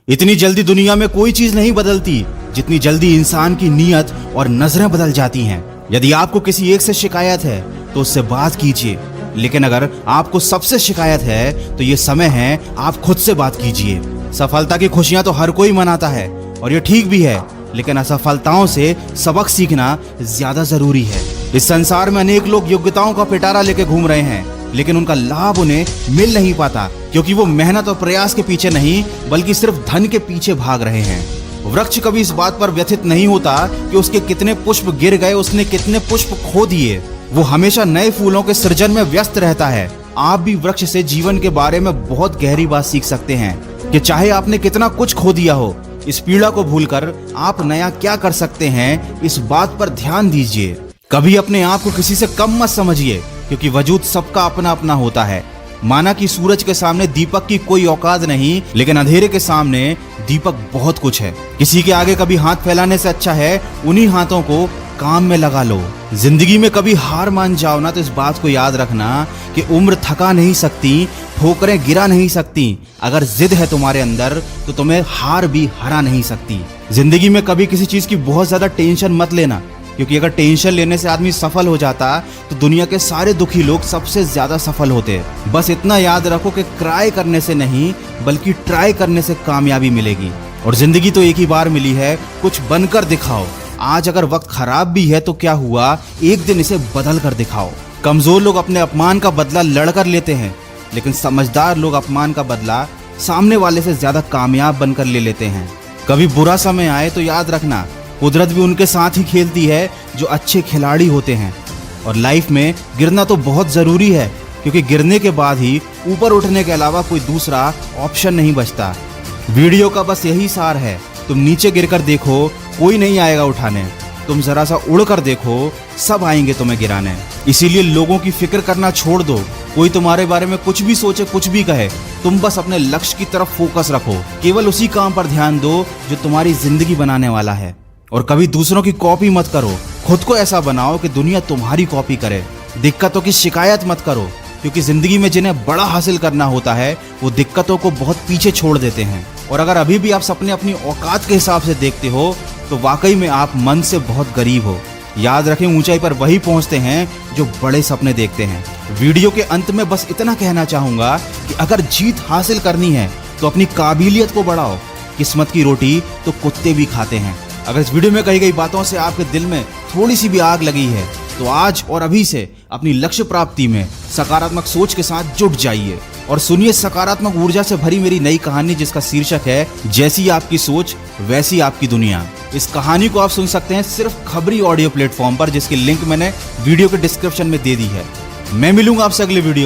इतनी जल्दी दुनिया में कोई चीज नहीं बदलती जितनी जल्दी इंसान की नीयत और नजरें बदल जाती हैं। यदि आपको किसी एक से शिकायत है तो उससे बात कीजिए, लेकिन अगर आपको सबसे शिकायत है तो ये समय है आप खुद से बात कीजिए। सफलता की खुशियां तो हर कोई मनाता है और ये ठीक भी है, लेकिन असफलताओं से सबक सीखना ज्यादा जरूरी है। इस संसार में अनेक लोग योग्यताओं का पिटारा लेके घूम रहे हैं, लेकिन उनका लाभ उन्हें मिल नहीं पाता क्योंकि वो मेहनत और प्रयास के पीछे नहीं बल्कि सिर्फ धन के पीछे भाग रहे हैं। वृक्ष कभी इस बात पर व्यथित नहीं होता कि उसके कितने पुष्प गिर गए, उसने कितने पुष्प खो दिए। वो हमेशा नए फूलों के सृजन में व्यस्त रहता है। आप भी वृक्ष से जीवन के बारे में बहुत गहरी बात सीख सकते हैं कि चाहे आपने कितना कुछ खो दिया हो, इस पीड़ा को भूलकर आप नया क्या कर सकते हैं, इस बात पर ध्यान दीजिए। कभी अपने आप को किसी से कम मत समझिए क्योंकि वजूद सबका अपना अपना होता है। माना कि सूरज के सामने दीपक की कोई औकात नहीं, लेकिन अंधेरे के सामने दीपक बहुत कुछ है। किसी के आगे कभी हाथ फैलाने से अच्छा है उन्हीं हाथों को काम में लगा लो। जिंदगी में कभी हार मान जाओ ना तो इस बात को याद रखना कि उम्र थका नहीं सकती, ठोकरें गिरा नहीं सकती। अगर जिद है तुम्हारे अंदर तो तुम्हें हार भी हरा नहीं सकती। जिंदगी में कभी किसी चीज की बहुत ज्यादा टेंशन मत लेना, क्योंकि अगर टेंशन लेने से आदमी सफल हो जाता तो दुनिया के सारे दुखी लोग सबसे ज्यादा सफल होते। बस इतना याद रखो कि क्राई करने से नहीं बल्कि ट्राई करने से कामयाबी मिलेगी। और जिंदगी तो एक ही बार मिली है, कुछ बनकर दिखाओ। आज अगर वक्त खराब भी है तो क्या हुआ, एक दिन इसे बदल कर दिखाओ। कमजोर लोग अपने अपमान का बदला लड़कर लेते हैं, लेकिन समझदार लोग अपमान का बदला सामने वाले से ज्यादा कामयाब बनकर ले लेते हैं। कभी बुरा समय आए तो याद रखना कुदरत भी उनके साथ ही खेलती है जो अच्छे खिलाड़ी होते हैं। और लाइफ में गिरना तो बहुत जरूरी है, क्योंकि गिरने के बाद ही ऊपर उठने के अलावा कोई दूसरा ऑप्शन नहीं बचता। वीडियो का बस यही सार है, तुम नीचे गिरकर देखो, कोई नहीं आएगा उठाने। तुम जरा सा उड़ कर देखो, सब आएंगे तुम्हें गिराने। इसीलिए लोगों की फिक्र करना छोड़ दो। कोई तुम्हारे बारे में कुछ भी सोचे, कुछ भी कहे, तुम बस अपने लक्ष्य की तरफ फोकस रखो। केवल उसी काम पर ध्यान दो जो तुम्हारी जिंदगी बनाने वाला है। और कभी दूसरों की कॉपी मत करो, खुद को ऐसा बनाओ कि दुनिया तुम्हारी कॉपी करे। दिक्कतों की शिकायत मत करो, क्योंकि जिंदगी में जिन्हें बड़ा हासिल करना होता है वो दिक्कतों को बहुत पीछे छोड़ देते हैं। और अगर अभी भी आप सपने अपनी औकात के हिसाब से देखते हो तो वाकई में आप मन से बहुत गरीब हो। याद रखें, ऊंचाई पर वही पहुंचते हैं जो बड़े सपने देखते हैं। वीडियो के अंत में बस इतना कहना चाहूंगा कि अगर जीत हासिल करनी है तो अपनी काबिलियत को बढ़ाओ। किस्मत की रोटी तो कुत्ते भी खाते हैं। अगर इस वीडियो में कही गई बातों से आपके दिल में थोड़ी सी भी आग लगी है तो आज और अभी से अपनी लक्ष्य प्राप्ति में सकारात्मक सोच के साथ जुट जाइए और सुनिए सकारात्मक ऊर्जा से भरी मेरी नई कहानी, जिसका शीर्षक है जैसी आपकी सोच वैसी आपकी दुनिया। इस कहानी को आप सुन सकते हैं सिर्फ खबरी ऑडियो प्लेटफॉर्म पर, जिसकी लिंक मैंने वीडियो के डिस्क्रिप्शन में दे दी है। मैं मिलूंगा आपसे अगले वीडियो।